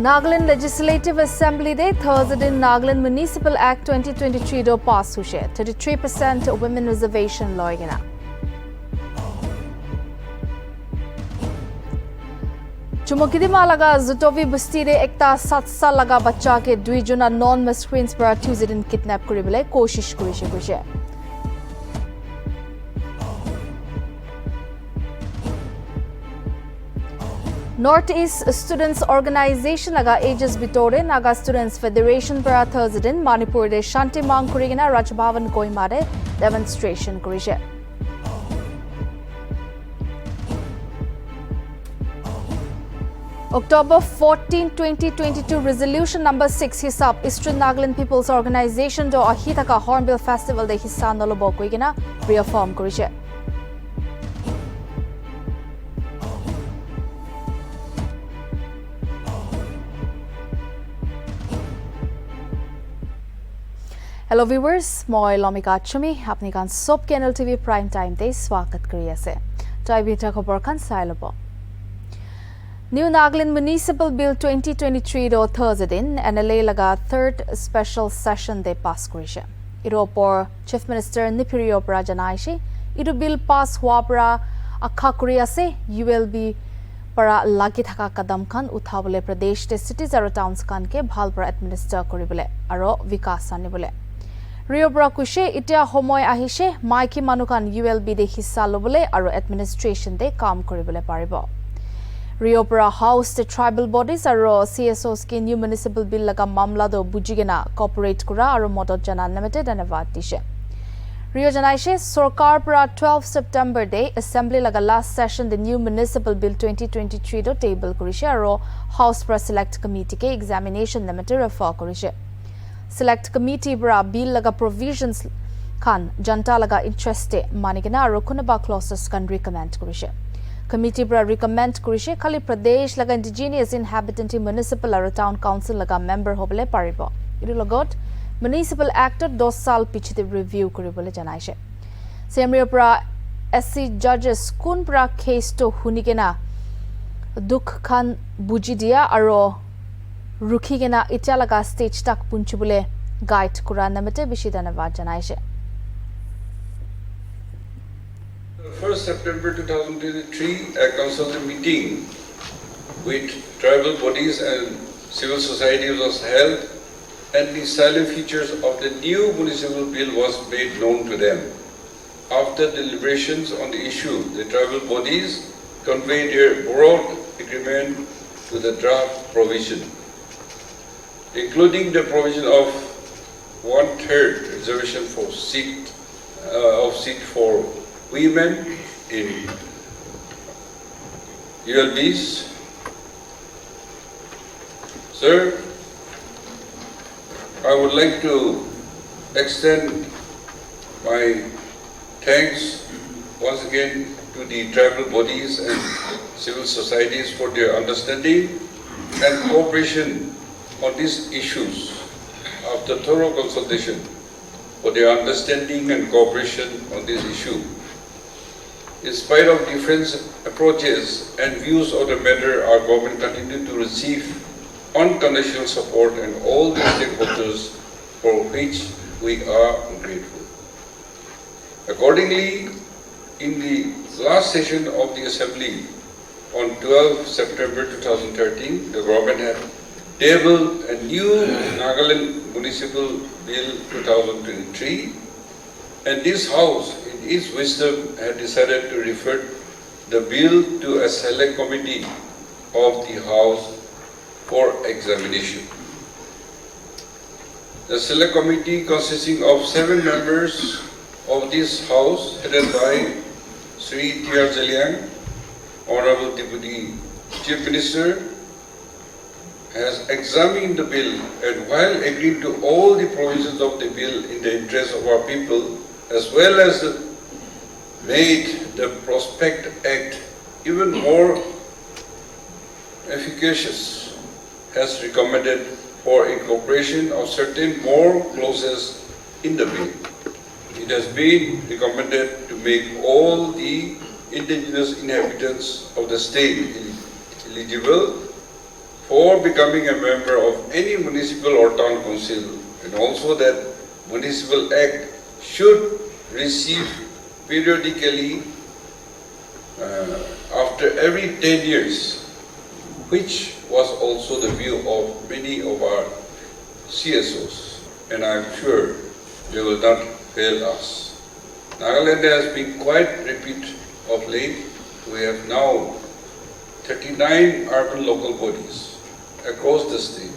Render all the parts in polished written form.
Nagaland Legislative Assembly Day Thursday in Nagaland Municipal Act 2023 do pass hushe 33% women reservation loigena. Chumokidi malaga Zutovi Bustire ekta 7 saal laga bachcha ke 2 juna non miscreants para Tuesday din kidnap kuribole koshish kurishe. Northeast Students Organization laga ages bitore Naga Students Federation para Thursday Manipur de Shanti Mang kurigina Rajbhavan Kohima de demonstration kurishe. October 14, 2022 Resolution number 6 hisab Eastern Nagaland People's Organization do ahitaka Hornbill Festival de hissa nolobo kuigina reaffirm kurishe. Hello viewers, moi Lomika Chumi, apni kan sob ke Nltv prime time te swagat kari ase. Toy bita khobor kan sai lobo. New Nagaland Municipal Bill 2023 do Thursday din NLA laga third special session de pass kurishe. Iro por Chief Minister Nipirio Prajanaishi, iru bill pass hua pra akha kuri ase ULB para lagi thaka kadam khan uthabole Pradesh te cities aro towns khan ke bhal para administer koribole aro vikas anibole. Rio Brakushe itia homoy ahishe maiki manukan ULB de hissa lobole aro administration de kaam koribole paribo. Rio Bra House the tribal bodies aro CSOs ke new municipal bill laga mamla do bujigena cooperate kura aro modot jana limited anavat dishe. Rio janaishe Sarkar pra 12 September day assembly laga last session the new municipal bill 2023 do table kurishe aro House pra select committee ke examination limited refer kurishe. Select committee bra bill laga provisions khan janta laga interest manigena aro kunaba clauses kan recommend kurishe. Committee bra recommend kurishe khali Pradesh laga indigenous inhabitant municipal aro town council laga member hobole paribo. Iru logot municipal act 2 saal pichite review kuribole janaishe. Semrio bra SC judges kun bra case to hunigena dukh khan buji dia aro Rukhigena Italaga stage tak punchubule guide Quran namate Bishidana janaishe. 1st September 2023, a consultative meeting with tribal bodies and civil society was held, and the salient features of the new municipal bill was made known to them. After deliberations on the issue, the tribal bodies conveyed their broad agreement to the draft provision, including the provision of 1/3 reservation for seat for women in ULBs. Sir, I would like to extend my thanks once again to the tribal bodies and civil societies for their understanding and cooperation on these issues after thorough consultation, for their understanding and cooperation on this issue. In spite of different approaches and views of the matter, our government continued to receive unconditional support and all the stakeholders, for which we are grateful. Accordingly, in the last session of the Assembly on 12 September 2013, the government had tabled a new Nagaland Municipal Bill 2023, and this House, in its wisdom, had decided to refer the bill to a select committee of the House for examination. The select committee, consisting of 7 members of this House, headed by Sri T.R. Zeliang, Honorable Deputy Chief Minister, has examined the bill, and while agreeing to all the provisions of the bill in the interest of our people, as well as made the Prospect Act even more efficacious, has recommended for incorporation of certain more clauses in the bill. It has been recommended to make all the indigenous inhabitants of the state eligible for becoming a member of any municipal or town council, and also that municipal act should receive periodically after every 10 years, which was also the view of many of our CSOs, and I'm sure they will not fail us. Nagaland has been quite repeat of late. We have now 39 urban local bodies across the state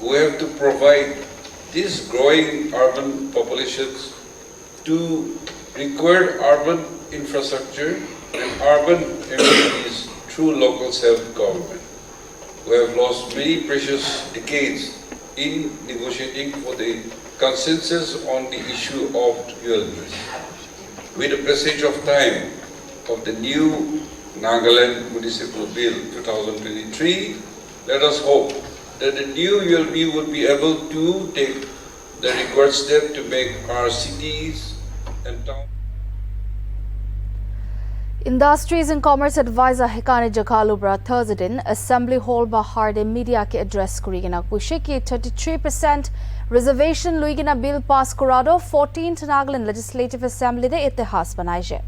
who have to provide these growing urban populations to required urban infrastructure and urban amenities through local self-government. We have lost many precious decades in negotiating for the consensus on the issue of ULBs. With the passage of time of the new Nagaland Municipal Bill 2023, let us hope that the new ULB would be able to take the required step to make our cities and towns. Industries and Commerce Advisor Hekane Jakalubra Thursday Assembly Hall Bahar media ke address kurigina kushe ki 33% reservation luigina bill pass kurado 14th Nagaland Legislative Assembly de itihas banaise.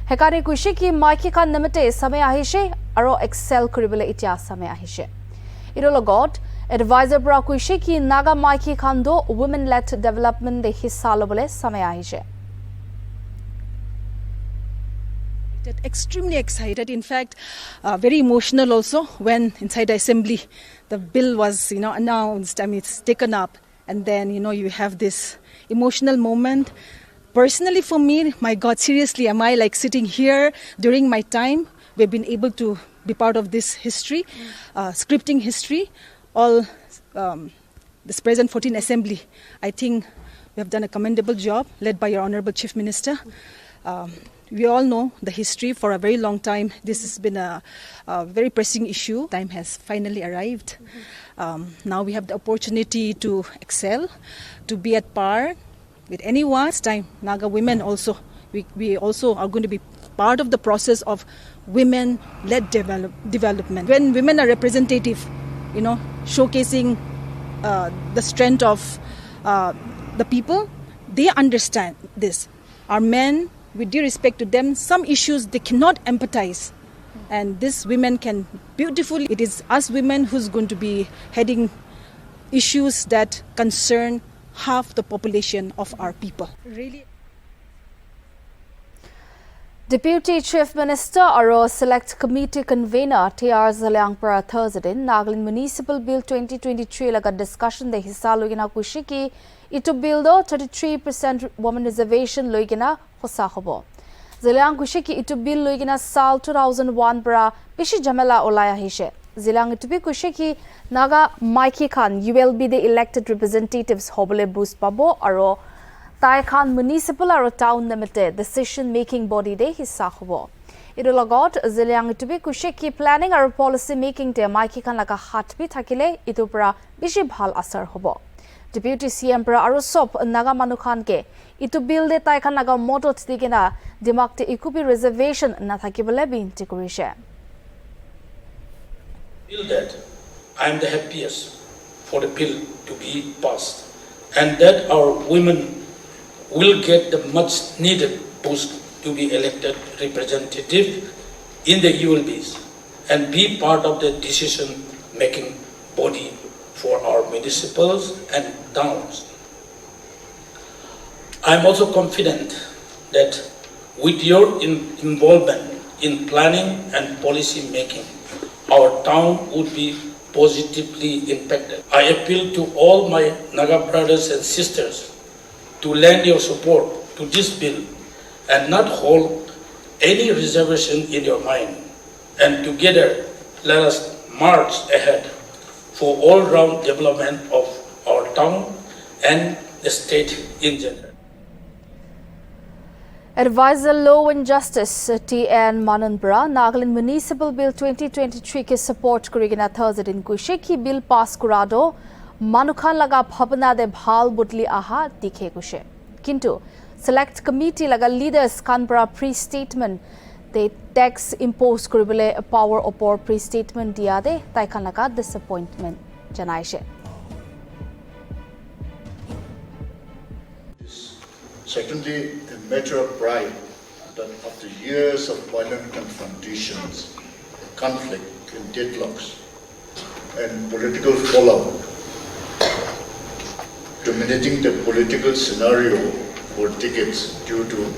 Hekane kushe ki maiki kan nimite samay ahishe aro excel kuribole itya samay ahishe. Idologot advisor bra kushe ki naga maiki kando women led development de hissa lobole samay ahishe. Extremely excited, in fact, very emotional also when inside the assembly the bill was announced. I mean, it's taken up, and then you have this emotional moment. Personally, for me, my God, seriously, am I like sitting here during my time? We've been able to be part of this history, scripting history. All this present 14 assembly, I think we have done a commendable job, led by your Honorable Chief Minister. We all know the history for a very long time. This has been a very pressing issue. Time has finally arrived. Now we have the opportunity to excel, to be at par with anyone. It's time, Naga women also, we also are going to be part of the process of women-led development. When women are representative, showcasing the strength of the people, they understand this. Our men, with due respect to them, some issues they cannot empathize, and these women can beautifully. It is us women who's going to be heading issues that concern half the population of our people. Really. Deputy Chief Minister aro Select Committee Convener T.R. Zaliangpara Thursday Nagaland Municipal Bill 2023 laga discussion de hissa logina kushiki itu bill do 33% women reservation logina hosa hobo. Zaliang kushiki itu bill logina sal 2001 bra bishi jamela olaya hishe. Zilang itu bi kushiki naga Mikey Khan ULB the elected representatives hobole boost pabo aro Tai Khan Municipal aro Town Limited decision making body de hissa hobo. Ido logot Ziliang itubi kushiki planning aro policy making te Mikey Khan laga hat bi thakile itu pra bishi bhal asar hobo. Deputy CM pra aro sop naga manu Khan ke itu bill de Tai Khan laga moto tigena dimak te ikubi reservation na thakibole binti kurishe. Feel that I am the happiest for the bill to be passed, and that our women will get the much needed boost to be elected representative in the ULBs and be part of the decision making body for our municipals and towns. I am also confident that with your involvement in planning and policy making, our town would be positively impacted. I appeal to all my Naga brothers and sisters to lend your support to this bill and not hold any reservation in your mind. And together, let us march ahead for all-round development of our town and the state in general. Advisor Law and Justice T.N. Mananbra Nagaland Municipal Bill 2023 ke support kurigina Thursday in kusheki bill pass kurado Manukhan laga bhabna de bhal budli aha dikhe kushe. Kintu Select Committee laga leaders Kanbra pre-statement They tax impose kuribole power opor pre-statement diade taikan laga disappointment janaishe. Secondly, a matter of pride that after years of violent confrontations, conflict and deadlocks, and political fallout, dominating the political scenario for decades due to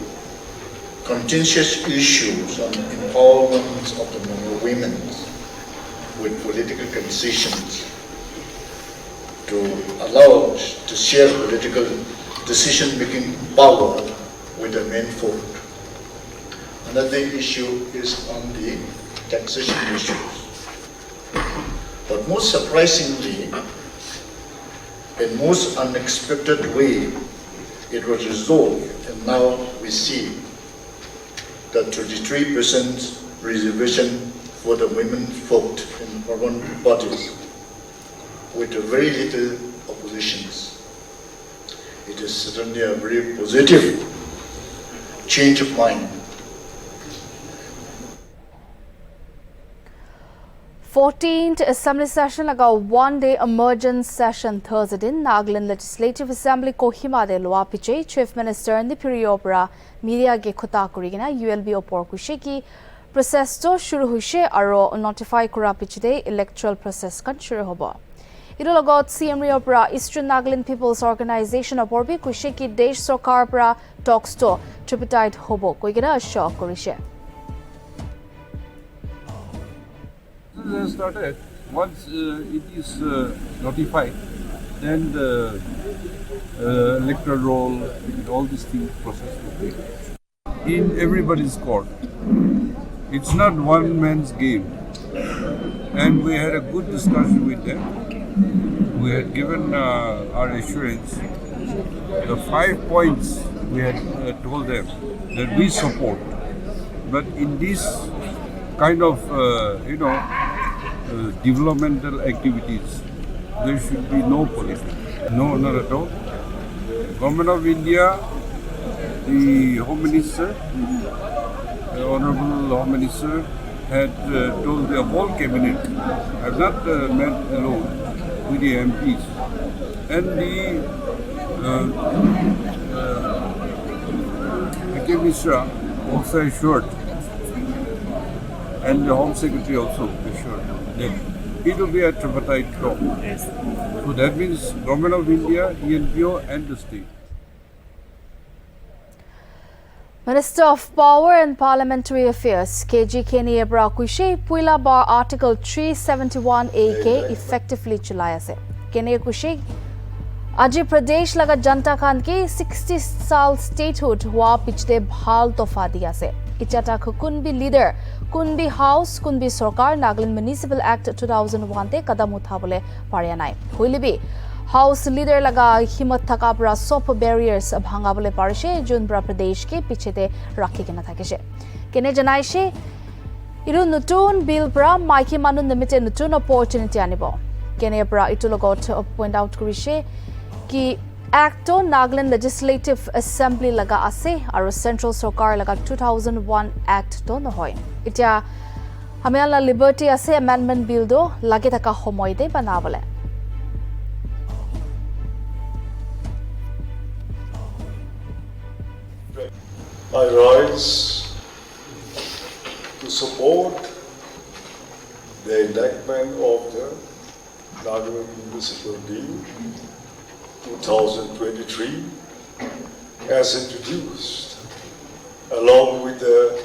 contentious issues on empowerment of the women with political concessions to allow to share political decision-making power with the main folk. Another issue is on the taxation issues. But most surprisingly, in most unexpected way, it was resolved, and now we see that 33% reservation for the women folk in urban bodies with very little oppositions. It is certainly a very positive change of mind. 14th Assembly session laga one-day emergence session Thursday in Nagaland Legislative Assembly Kohima de Loa Piche Chief Minister Nipiri Opera Media ge khota kurigina ULB opor kushiki process to shuru huishe aro notify kura pichide electoral process kan shuru hobo. Ido logot CM Opera Eastern Nagaland People's Organization opor bi kushiki desh sarkar pra talks to tripartite hobo koigina shock kurishe. Started. Once it is notified, then the electoral roll, all these things process will take. In everybody's court. It's not one man's game. And we had a good discussion with them. We had given our assurance. The 5 points we had told them that we support. But in this kind of, developmental activities, there should be no politics. No, not at all. Government of India, the Home Minister, the Honorable Home Minister, had told the whole cabinet, I have not met alone with the MPs, and the Minister also assured, and the Home Secretary also assured that it will be a tripartite talk. So that means Government of India, ENPO and the state. Minister of Power and Parliamentary Affairs KG Kenny Kushe Puila Bar Article 371A effectively chulaya se. Kenny Kushe Aji Pradesh laga Janta Khan ke 60 saal statehood hua pichde bhal tofa diya se. Ichata kun bi leader, kun bi house, kun bi sarkar Nagaland Municipal Act 2001 te kadam uthabole parya nai. Hoilibi House leader laga himat thaka pra sop barriers bhangabole parishe Junbra Pradesh ke pichete rakhi kena thakishe. Kene janaishe iru nutun bill pra maiki manu nimite nutun opportunity anibo. Kene pra itu logot point out kurishe ki Act to Nagaland Legislative Assembly laga ase aro Central Sarkar laga 2001 Act to nohoy. Itia hamiala liberty ase amendment bill do lage thaka homoy de banabole. I rise to support the enactment of the Nagaland Municipal Bill 2023 as introduced, along with the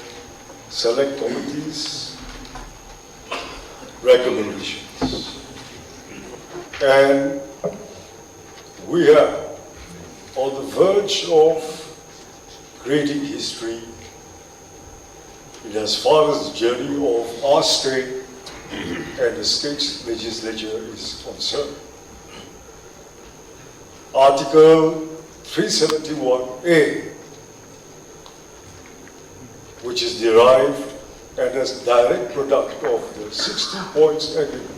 Select Committee's recommendations. And we are on the verge of creating history in as far as the journey of our state and the state's legislature is concerned. Article 371A, which is derived and as direct product of the 60 points agreement,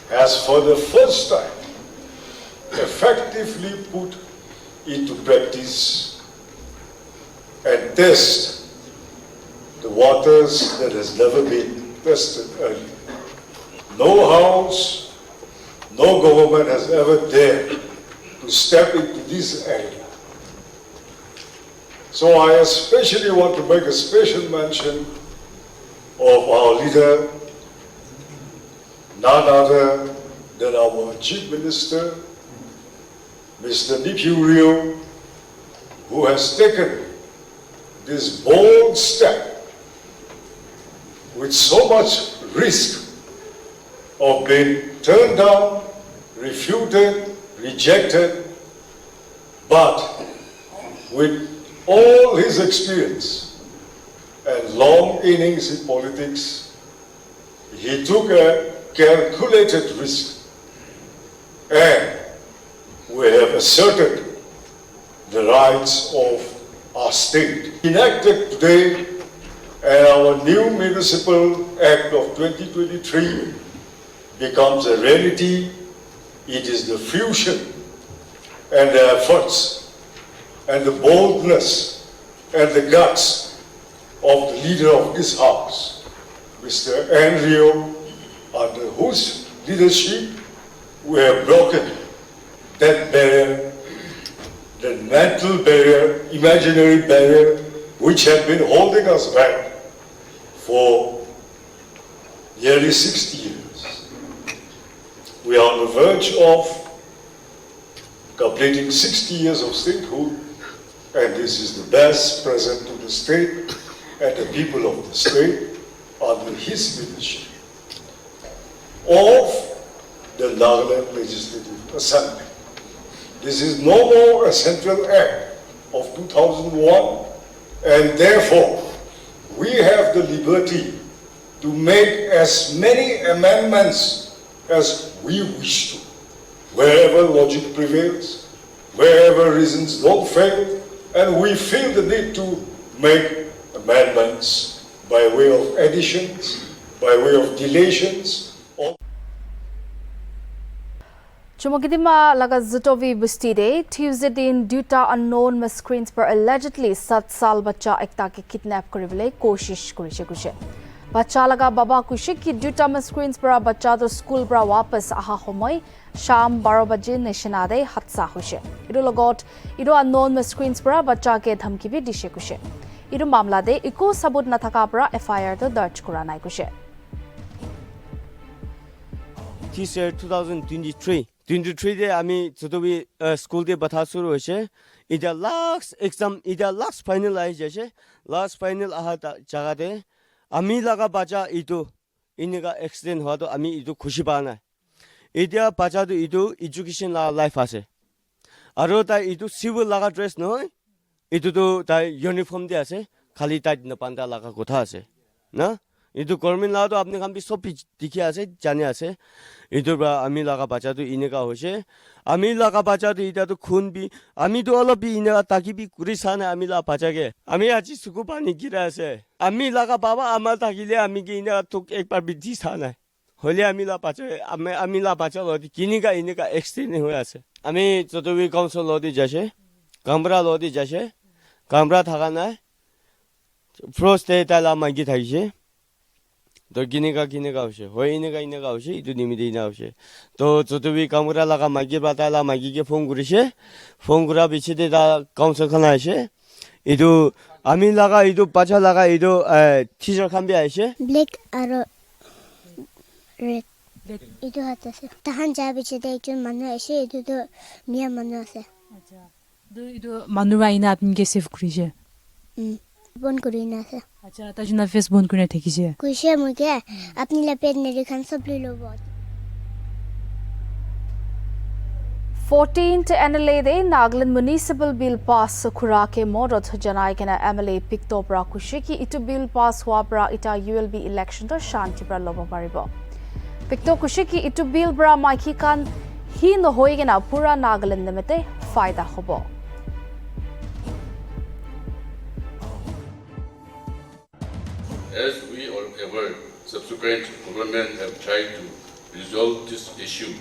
has for the first time effectively put into practice and test the waters that has never been tested earlier. No house, no government has ever dared to step into this area. So I especially want to make a special mention of our leader, none other than our Chief Minister, Mr. Nltv, who has taken this bold step with so much risk of being turned down, refuted, rejected, but with all his experience and long innings in politics, he took a calculated risk, and we have asserted the rights of our state. Enacted today, and our new Municipal Act of 2023 becomes a reality. It is the fusion and the efforts and the boldness and the guts of the leader of this house, Mr. Nltv, under whose leadership we have broken that barrier, that mental barrier, imaginary barrier, which had been holding us back for nearly 60 years. We are on the verge of completing 60 years of statehood, and this is the best present to the state and the people of the state under his leadership of the Nagaland Legislative Assembly. This is no more a Central Act of 2001, and therefore we have the liberty to make as many amendments as we wish to, wherever logic prevails, wherever reasons don't fail, and we feel the need to make amendments by way of additions, by way of deletions. Chumogidima laga Zutovi Bustide, Tuesday din duta unknown miscreants per allegedly 7 saal bacha ekta ke kidnap koribole koshish kurishe kushe. Bacha laga baba kushe ki duta miscreants per bacha to school pra wapas aha homoy sham 12 baje nishanade hatsa hushe. Idu logot idu unknown miscreants per bacha ke dhamki bi dishe kushe. Idu mamla de iko sabut na thaka pra FIR to darj kura nai kushe. This year 2023 day ami Zutovi school day batha shuru hoise. Ida last exam, ida last final ai jese. Last final aha jaga de ami laga bacha itu inega accident hua to ami itu khushi pa na. Ida bacha to itu education la life ase. Aro ta itu civil laga dress no. Itu to ta uniform de ase. Khali ta na panda laga kotha ase. Na? Itu government la to apne kam bi sob dikhi ase, jane ase. Itu ba ami laga bacha to inega hoise. Ami laga bacha to ida to khun bi ami to olo bi inega taki bi kuri sana ami la bacha ke. Ami aji suku pani gira ase. Ami laga baba amal takile ami ke inega tok ek bar bi di sana. Hole ami la bacha ami la bacha lo di kiniga inega extend hoye ase. Ami Zutovi council lo di jase. Kamra lo di jase. Kamra thaga na. Frost te ta la magi thagise. तो गिनेगा होशे हो इनेगा होशे इतु निमिदे इना होशे तो Zutovi Kamra लगा मागी बताला मागी के phone गुरिशे phone गुरा बिछे दा काउंसिल खाना आइशे इतु आमी लगा इतु पाछा लगा इतु टीचर खान भी आइशे ब्लैक और रेड इतु हाथ से तहन जा बिछे दे इतु मनु आइशे इतु तो मिया मनु आसे अच्छा तो इतु मनुरा इना आपन के सेव करिशे बन करिना से अच्छा ताजुना फेस बन करने ठेकिसे कुशे मुके अपनी लपेट ने रिखान सब ले लो बहुत 14th NLA de Nagaland Municipal Bill Pass Khura ke Morot Janai Kena MLA Pikto Pra Kushiki itu Bill Pass Hua Pra ita ULB election to Shanti Pra Lobo Paribo Pikto Kushiki itu Bill Bra Maiki kan hi no hoigena pura Nagaland nimete faida hobo As we are aware, subsequent governments have tried to resolve this issue,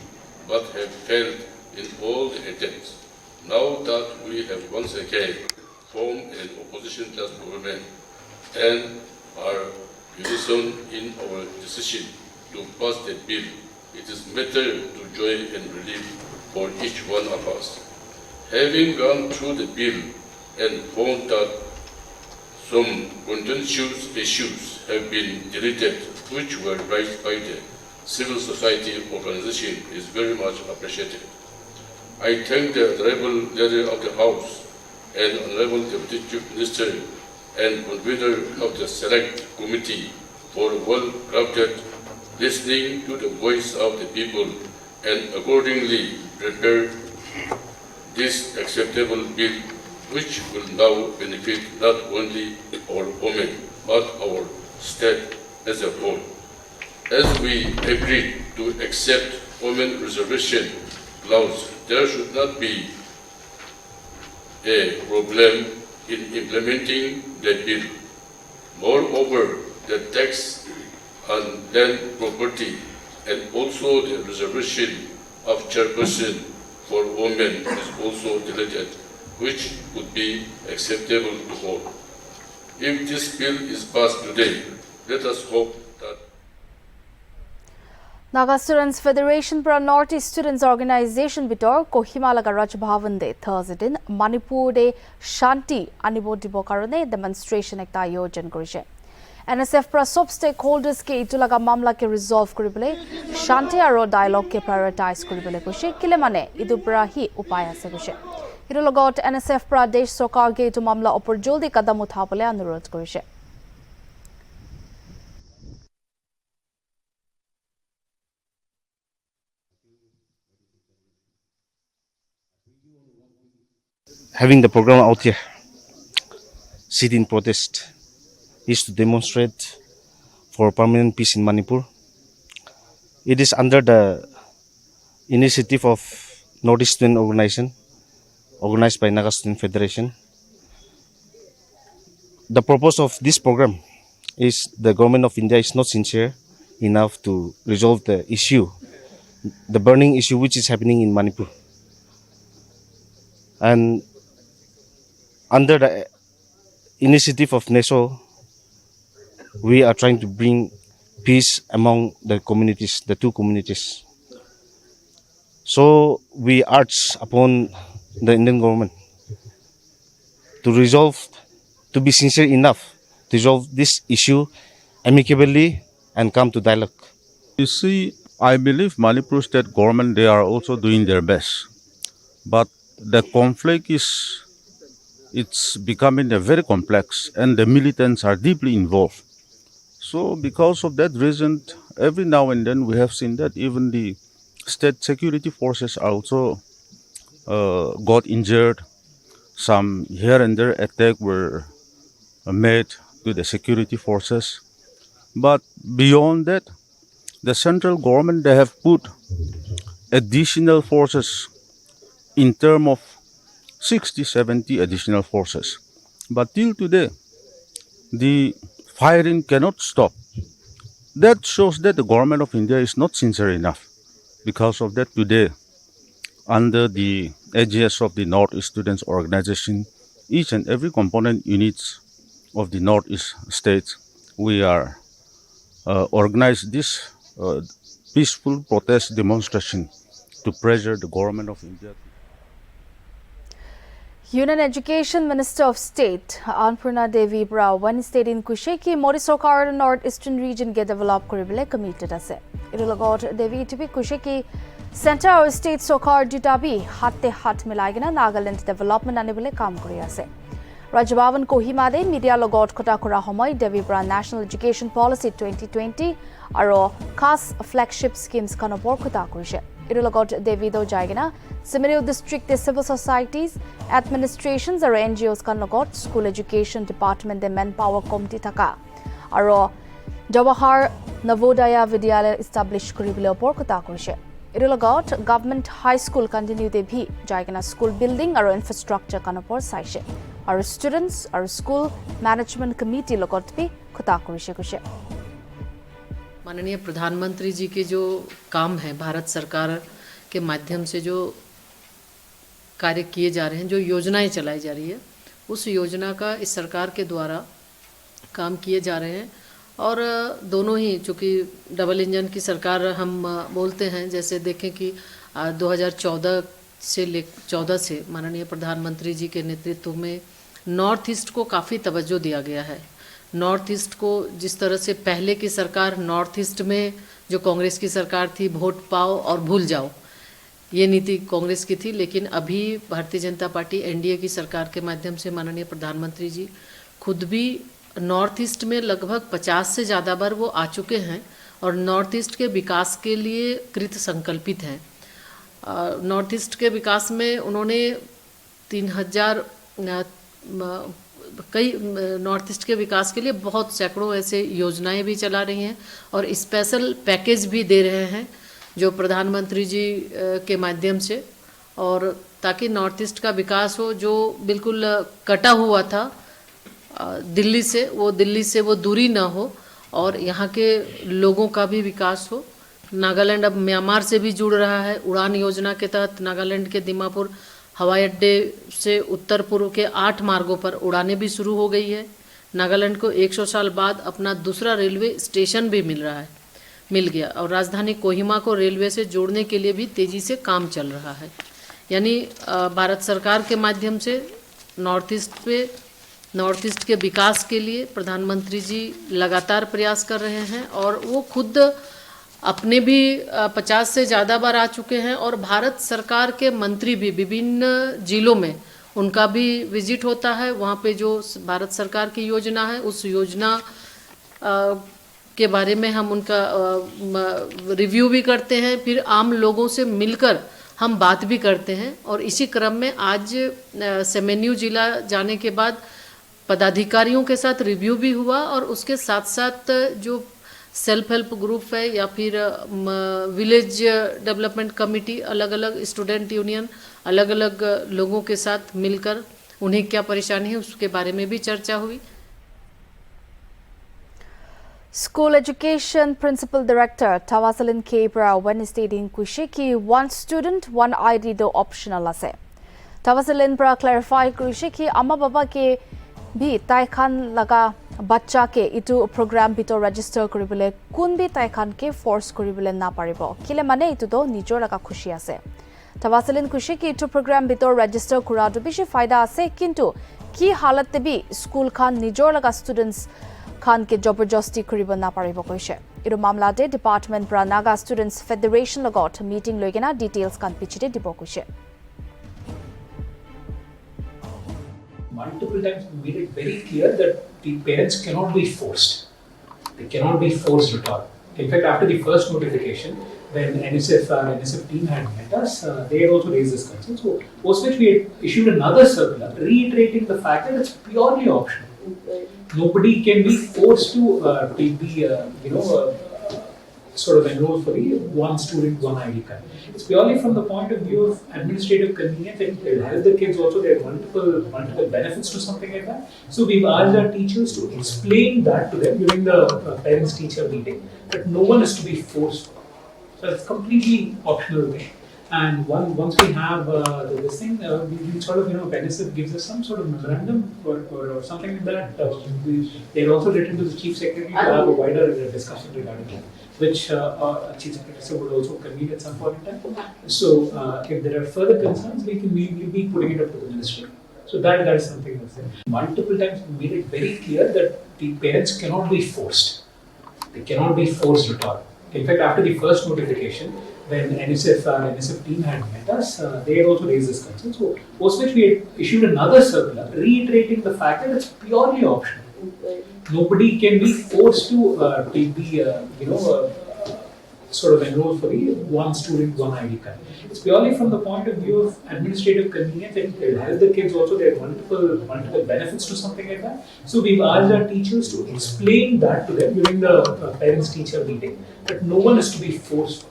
but have failed in all the attempts. Now that we have once again formed an opposition-led government and are unison in our decision to pass the bill. It is matter to joy and relief for each one of us. Having gone through the bill and found that some contentious issues have been deleted, which were raised by the civil society organization, is very much appreciated. I thank the Honorable Leader of the House and Honorable Deputy Chief Minister and convener of the Select Committee for well-crafted listening to the voice of the people and accordingly prepare this acceptable bill, which will now benefit not only our women but our state as a whole. As we agreed to accept women reservation clause, there should not be a problem in implementing the bill. Moreover, the tax on land property and also the reservation of chairperson for women is also deleted, which would be acceptable to all. If this bill is passed today, let us hope that Naga Students Federation para North East Students Organization bitor Kohima laga Raj Bhavan de Thursday din Manipur de Shanti anibo dibo karone demonstration ekta ayojan korise. NSF para sub stakeholders ke itu laga mamla ke resolve koribole Shanti aro dialogue ke prioritize koribole koise kile mane idu para hi upay ase koise. Idu logot NSF para desh sarkar ke itu mamla opor joldi kadam uthabole anurodh korise. Having the program out here, sit in protest, is to demonstrate for permanent peace in Manipur. It is under the initiative of North East Student Organization, organized by Naga Student Federation. The purpose of this program is the government of India is not sincere enough to resolve the issue, the burning issue which is happening in Manipur. And under the initiative of NESO, we are trying to bring peace among the communities, the two communities. So we urge upon the Indian government to resolve, to be sincere enough to resolve this issue amicably and come to dialogue. You see, I believe Manipur state government, they are also doing their best. But the conflict it's becoming very complex and the militants are deeply involved. So because of that reason, every now and then we have seen that even the state security forces also got injured. Some here and there attacks were made to the security forces. But beyond that, the central government, they have put additional forces in terms of 60, 70 additional forces. But till today, the firing cannot stop. That shows that the government of India is not sincere enough. Because of that, today, under the aegis of the North-East Students Organization, each and every component units of the North-East states, we are organized this peaceful protest demonstration to pressure the government of India. Union Education Minister of State Annapurna Devi Brau Wednesday in Kusheki Modi Sarkar North Eastern region ge develop koribole committed ase. Irulogot Devi to be Kusheki Center or State Sarkar dutabi hatte hat milagina Nagaland development anibole kam kori ase. Rajbhavan Kohima de media logot kota kora homoy Devi Brau National Education Policy 2020 aro khas flagship schemes kanopor kota korise. Irulogot Devi do jaigina Similar district civil societies, administrations or NGOs kan logot school education department de manpower committee thaka aro Jawahar Navodaya Vidyalaya establish koribole opor kota korise. Irulogot government high school continue de bhi jaigana school building aro infrastructure kan opor saise. Our students our school management committee logot bhi kota korise koise. माननीय प्रधानमंत्री जी के जो काम है भारत सरकार के माध्यम से जो कार्य किए जा रहे हैं, जो योजनाएं चलाई जा रही है, उस योजना का इस सरकार के द्वारा काम किए जा रहे हैं। और दोनों ही, चूँकि डबल इंजन की सरकार हम बोलते हैं, जैसे देखें कि 2014 से माननीय प्रधानमंत्री जी के नेतृत्व में नॉर्थ ईस्ट को काफ़ी तवज्जो दिया गया है। नॉर्थ ईस्ट को जिस तरह से पहले की सरकार नॉर्थ ईस्ट में जो कांग्रेस की सरकार थी, वोट पाओ और भूल जाओ, ये नीति कांग्रेस की थी, लेकिन अभी भारतीय जनता पार्टी एनडीए की सरकार के माध्यम से माननीय प्रधानमंत्री जी खुद भी नॉर्थ ईस्ट में लगभग 50 से ज़्यादा बार वो आ चुके हैं और नॉर्थ ईस्ट के विकास के लिए कृत संकल्पित हैं। नॉर्थ ईस्ट के विकास में उन्होंने 3000 कई नॉर्थ ईस्ट के विकास के लिए बहुत सैकड़ों ऐसे योजनाएं भी चला रही हैं और स्पेशल पैकेज भी दे रहे हैं जो प्रधानमंत्री जी के माध्यम से, और ताकि नॉर्थ ईस्ट का विकास हो जो बिल्कुल कटा हुआ था दिल्ली से वो दूरी ना हो और यहाँ के लोगों का भी विकास हो। नागालैंड अब म्यांमार से भी जुड़ रहा है। उड़ान योजना के तहत नागालैंड के दीमापुर हवाई अड्डे से उत्तर पूर्व के 8 मार्गों पर उड़ानें भी शुरू हो गई है। नागालैंड को 100 साल बाद अपना दूसरा रेलवे स्टेशन भी मिल गया और राजधानी कोहिमा को रेलवे से जोड़ने के लिए भी तेज़ी से काम चल रहा है। यानी भारत सरकार के माध्यम से नॉर्थ ईस्ट के विकास के लिए प्रधानमंत्री जी लगातार प्रयास कर रहे हैं और वो खुद अपने भी 50 से ज़्यादा बार आ चुके हैं और भारत सरकार के मंत्री भी विभिन्न जिलों में उनका भी विजिट होता है। वहाँ पे जो भारत सरकार की योजना है उस योजना के बारे में हम उनका रिव्यू भी करते हैं, फिर आम लोगों से मिलकर हम बात भी करते हैं। और इसी क्रम में आज सेमेन्यू जिला जाने के बाद पदाधिकारियों के साथ रिव्यू भी हुआ और उसके साथ साथ जो सेल्फ हेल्प ग्रुप है या फिर विलेज डेवलपमेंट कमेटी, अलग अलग स्टूडेंट यूनियन, अलग अलग लोगों के साथ मिलकर उन्हें क्या परेशानी है उसके बारे में भी चर्चा हुई। School Education Principal Director Tawasalin K. Brow Wednesday in Kushiki, one student, one ID do optional ase. Tawasalin Brow clarify Kushiki Amma Baba ke bhi taikhan laga bachcha ke itu program bito register koribole kun bhi taikhan ke force koribole na paribo. Kile mane itu do nijor laga khushi ase. Tawasalin Kushiki itu program bito register kura do bishi faida ase kintu ki halat te bhi school khan nijor laga students Khan के जबरदस्ती करिब ना पारिब कइसे। इरो मामलाते department प्रा Naga students federation लगत meeting लइगेना details कान पिचिते दिब कइसे। Multiple times we made it very clear that the parents cannot be forced. They cannot be forced at all. In fact, after the first notification, when NSF team had met us, they had also raised this concern. So, post which we had issued another circular reiterating the fact that it's purely optional. Nobody can be forced to be, sort of enroll for the one student, one ID card. It's purely from the point of view of administrative convenience. It will help the kids also. There are multiple benefits to something like that. So we've asked our teachers to explain that to them during the parents-teacher meeting, that no one is to be forced. So it's completely optional thing. And once we have this thing, we sort of, when NSF gives us some sort of memorandum or something like that, they've also written to the Chief Secretary to have a wider discussion regarding that, which Chief Secretary would also convene at some point in time. So if there are further concerns, we'll be putting it up to the Ministry. So that is something that's there. Multiple times we made it very clear that the parents cannot be forced. They cannot be forced at all. In fact, after the first notification, when NSF team had met us, they had also raised this concern. So, post which we had issued another circular reiterating the fact that it's purely optional. Nobody can be forced to be, sort of enroll for the one student, one ID card. It's purely from the point of view of administrative convenience. It will help the kids also. There are multiple benefits to something like that. So we've asked our teachers to explain that to them during the parents-teacher meeting, that no one is to be forced.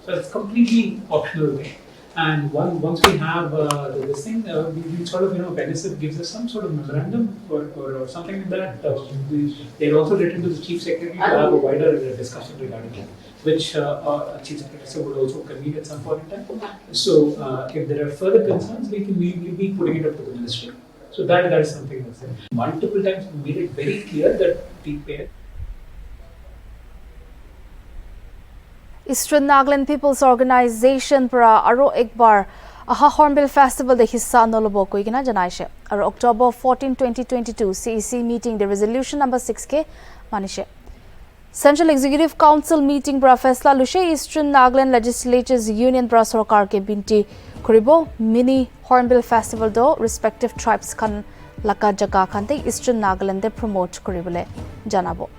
So it's completely optional thing. And once we have this thing, we sort of, when NSF gives us some sort of memorandum or something like that, they've also written to the Chief Secretary to have a wider discussion regarding that, which Chief Secretary would also convene at some point in time. So if there are further concerns, we'll be putting it up to the Ministry. So that is something that's there. Multiple times we made it very clear that the pair. Eastern Nagaland People's Organization para aro ekbar aha Hornbill Festival de hissa nolobo koigina janaise aro October 14 2022 CEC meeting the resolution number 6k manishe Central Executive Council meeting para faisla lushe Eastern Nagaland Legislatures Union para sarkar ke binti koribo mini Hornbill Festival do respective tribes kan laka jaga khante Eastern Nagaland de promote koribole janabo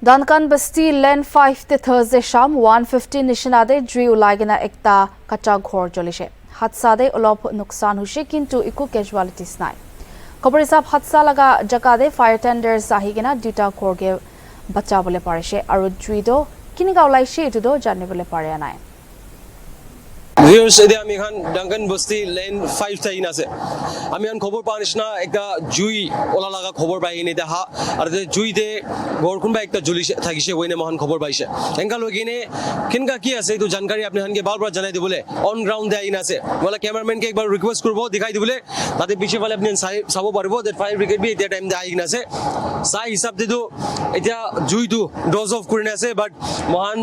Dankan Basti Len 5 te Thursday sham 1:50 nishanade jui ulagina ekta kacha ghor jolishe hatsade ulop nuksan hushe kintu iku casualties nai kobor hisab hatsa laga jakade fire tenders ahigena duta ghorge bachabole parise aru jui do kiniga ulaise etu do janibole pare nai Viewers, today আমি এখন ডাঙ্গান বস্তি lane 5 টা in আছে আমি এখন খবর পাওয়া নিচিনা একটা জুই ওলা লাগা খবর পাই নি দেখা আর জুই দে গড় কোনবা একটা জুলি থাকিছে ওইনে মহান খবর পাইছে এঙ্কা লগিনে কিনকা কি আছে তো জানকারি আপনি হানকে বারবার জানাই দিবলে অন গ্রাউন্ড দে ইন আছে বলে ক্যামেরাম্যান কে একবার রিকোয়েস্ট করব দেখাই দিবলে তাতে পিছে ফলে আপনি সাবো পারবো that fire brigade be at time দে আইন আছে সাই হিসাব দিদু এটা জুই দু ডোজ অফ কৰিনে আছে বাট মহান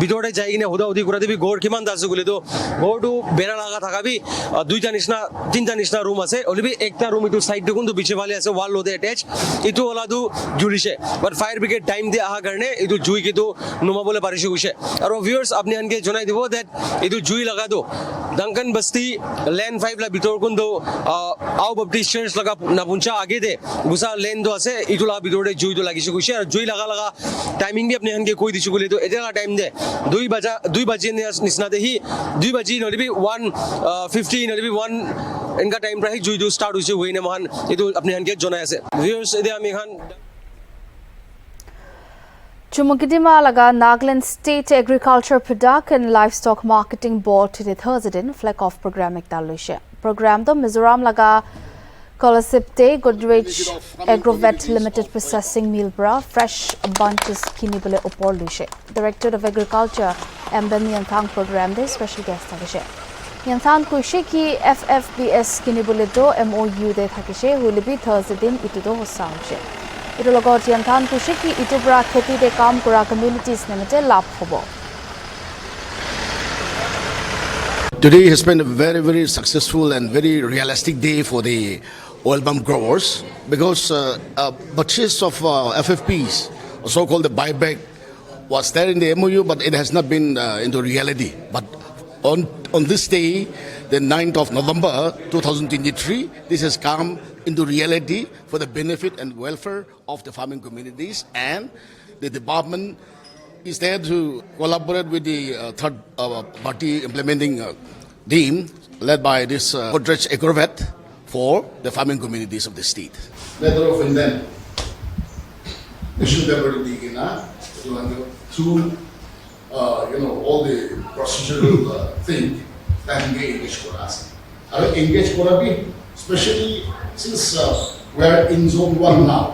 ভিতৰতে যাই কিনে হুদা হুদি কৰা দিবি গড় কিমান আছে গুলি তো গড়টো বেৰা লাগা থাকাবি দুইটা নিচিনা তিনটা নিচিনা রুম আছে অলবি একটা রুম ইটো সাইড দেখুন তো পিছে ফালে আছে ওয়াল লোদে অ্যাটাচ ইটো ওলাদু জুলিছে বাট ফায়ার ব্রিগেড টাইম দে আহা কাৰণে ইটো জুই কিটো নুমাবলে পারিছে গৈছে আৰু ভিউয়ার্স আপনি আনকে জনাই দিব দ্যাট ইটো জুই লাগা দো ডাঙ্গান বস্তি লেন 5 লা ভিতর কোন দো আও বাপটিস্ট চার্চ লাগা না পুঞ্চা আগে দে গুসা লেন দো আছে ইটো লা ভিতরে জুই দো লাগিছে গৈছে আৰু জুই লাগা টাইমিং বি আপনি আনকে কই দিছো গুলি তো এটা টাইম দে 2 বাজে নিচিনা দেহি 2 বাজি নলিবি 1:50 নলিবি 1 इनका टाइम रही जुई दो स्टार्ट हुई हुई ने महान ये तो अपने हन के जोना ऐसे व्यूअर्स इधर हम Khan Chumukidima laga Nagaland State Agriculture Product and Livestock Marketing Board to the Thursday flag off program ekdalushe program do Mizoram laga Kolasipte Godrej Agrovet Limited Processing Mill bra fresh bunches kinibule upor lushe Director of Agriculture Emben Yanthang program de special guest thagishe Yanthang kuishe ki FFBS kinibule do MOU de thakishe hulibi Thursday din itu do hosaushe Ito logot Yanthang kuishe ki itu bra kheti de kaam kora communities nemete labh hobo Today has been a very successful and very realistic day for the oil palm growers because purchase of FFPs, so-called the buyback, was there in the MOU, but it has not been into reality. But on this day, the 9th of November 2023, this has come into reality for the benefit and welfare of the farming communities, and the department is there to collaborate with the third party implementing team led by this Godrej Agrovet for the farming communities of the state. Letter of intent. Issue through all the procedural thing that engage Koras. I engage Korabi, especially since we are in zone 1 now,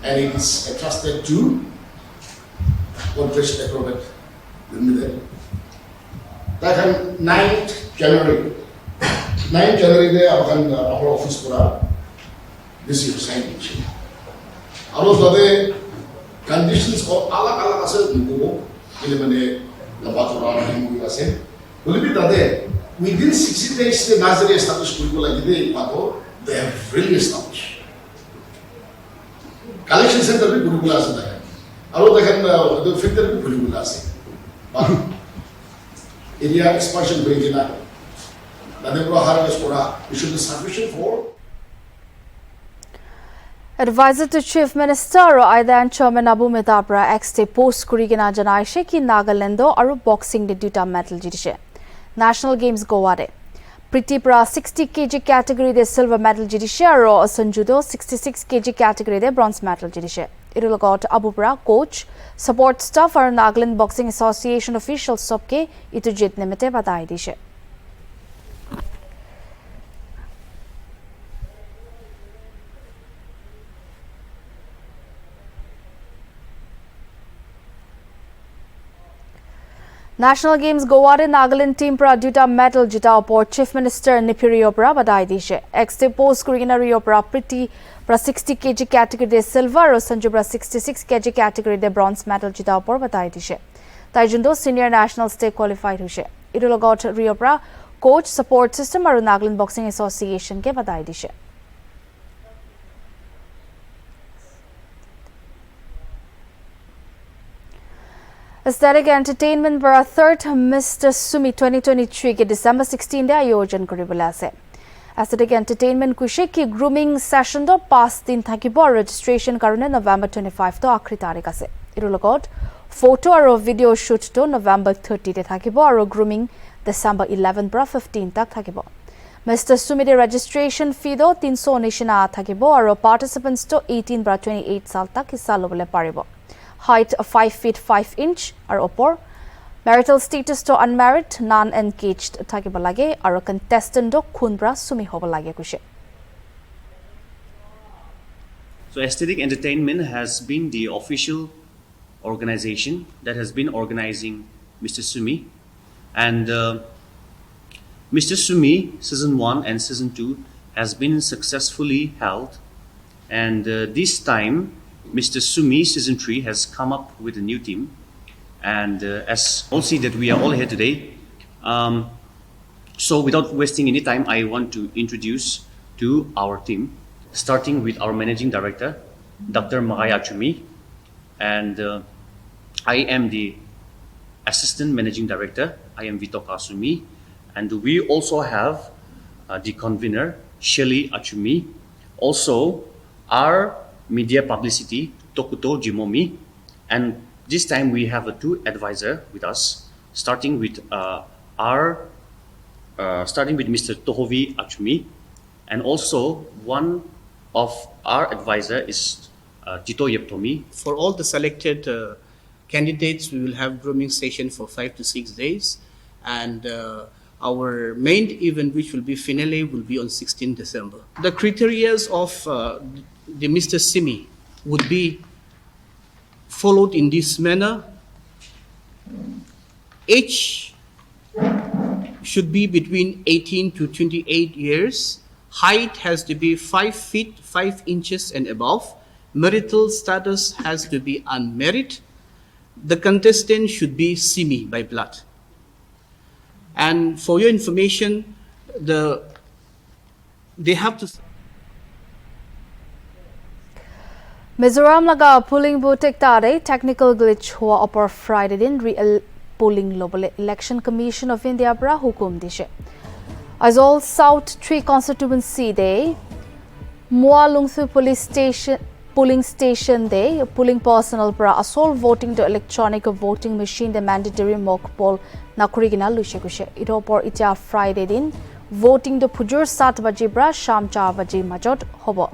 and it is entrusted to Godrej Agrovet Limited. That on 9th January. 9 January day akan our office pura this year signage. Aros bade conditions ko alak ase nuko ile mane labatura himu ase. Bolibi tade within 60 days the Nazari establish kuriko lagi de pato they have really established. Collection center bhi kuriko ase da. Aro dekhan the filter bhi kuriko ase. But area expansion begina. Advisor to Chief Minister Aidan Chairman Abu Metabra ex-te post kurigina janaishe ki Nagalando aru boxing de duta medal jidishe. National Games Goa de. Priti pra 60 kg category de silver medal jidishe aru Sanjudo 66 kg category de bronze medal jidishe. Irulogot Abu Pra coach support staff aru Nagaland Boxing Association officials sobke itu jit nimite badai dishe. National Games Goa Nagaland team pra duta medal jita opor Chief Minister Nipirio pra badai dishe. Ex post Rio pra Pretty pra 60 kg category de silver or Sanju pra 66 kg category de bronze medal jita opor badai dishe. Taijundo senior national state qualified hushe. Irulogot Rio pra coach support system aru Nagaland Boxing Association ke badai dishe. Aesthetic Entertainment para third Mr. Sumi 2023 के December 16 दे आयोजन करिबला আছে। Aesthetic Entertainment कुशे की grooming session दो 5 दिन থাকিব registration करने November 25 तो आखरी तारिख আছে। इरो লগত photo और video shoot तो November 30 दे থাকিব और grooming December 11 para 15 तक থাকিব। Mr. Sumi de registration fee दो 319 থাকিব और participants तो 18 para 28 साल तक हिस्सा लबले पारिब। Height 5 feet 5 inch or upper. Marital status to unmarried, non-engaged থাকিব লাগে আৰু contestant to khunbra sumi হ'ব লাগে kushe. So Aesthetic Entertainment has been the official organization that has been organizing Mr. Sumi, and Mr. Sumi season 1 and season 2 has been successfully held, and this time Mr. Sumi season 3 has come up with a new team, and as all see that we are all here today, so without wasting any time, I want to introduce to our team, starting with our managing director, Dr. Mahaya Achumi, and I am the assistant managing director. I am Vito Kasumi, and we also have the convener, Shelly Achumi, also our media publicity, Tokuto Jimomi, and this time we have two advisors with us, starting with Mr. Tohovi Achumi, and also one of our advisor is Jito Yeptomi. For all the selected candidates, we will have grooming session for 5 to 6 days, and our main event, which will be finale, will be on 16 December. The criteria of the Mr. Simi would be followed in this manner. Age should be between 18 to 28 years. Height has to be 5 feet 5 inches and above. Marital status has to be unmarried. The contestant should be Simi by blood. And for your information, they have to. Mizoram laga polling booth ektare technical glitch hua upper Friday din real polling global election commission of India bra hukum dishe. As all South 3 constituency day Mualungthu polling station day polling personnel bra assault voting to electronic voting machine the mandatory mock poll nakurigina lushe kushe. Ito upor itia Friday din voting to pujur 7 baji bra sham 4 baji majot hobo.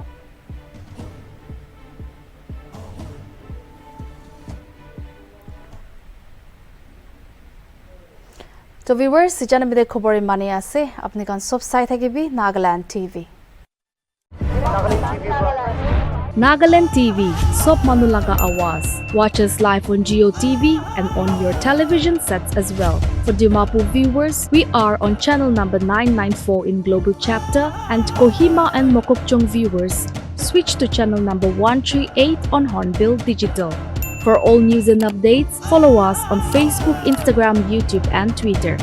So viewers, sijan bide khobor mani ase apni kan sob sai thakibi Nagaland TV. Nagaland TV, sob manulaga awaz. Watch us live on Geo TV and on your television sets as well. For Dimapur viewers, we are on channel number 994 in Global Chapter, and Kohima and Mokokchung viewers, switch to channel number 138 on Hornbill Digital. For all news and updates, follow us on Facebook, Instagram, YouTube, and Twitter.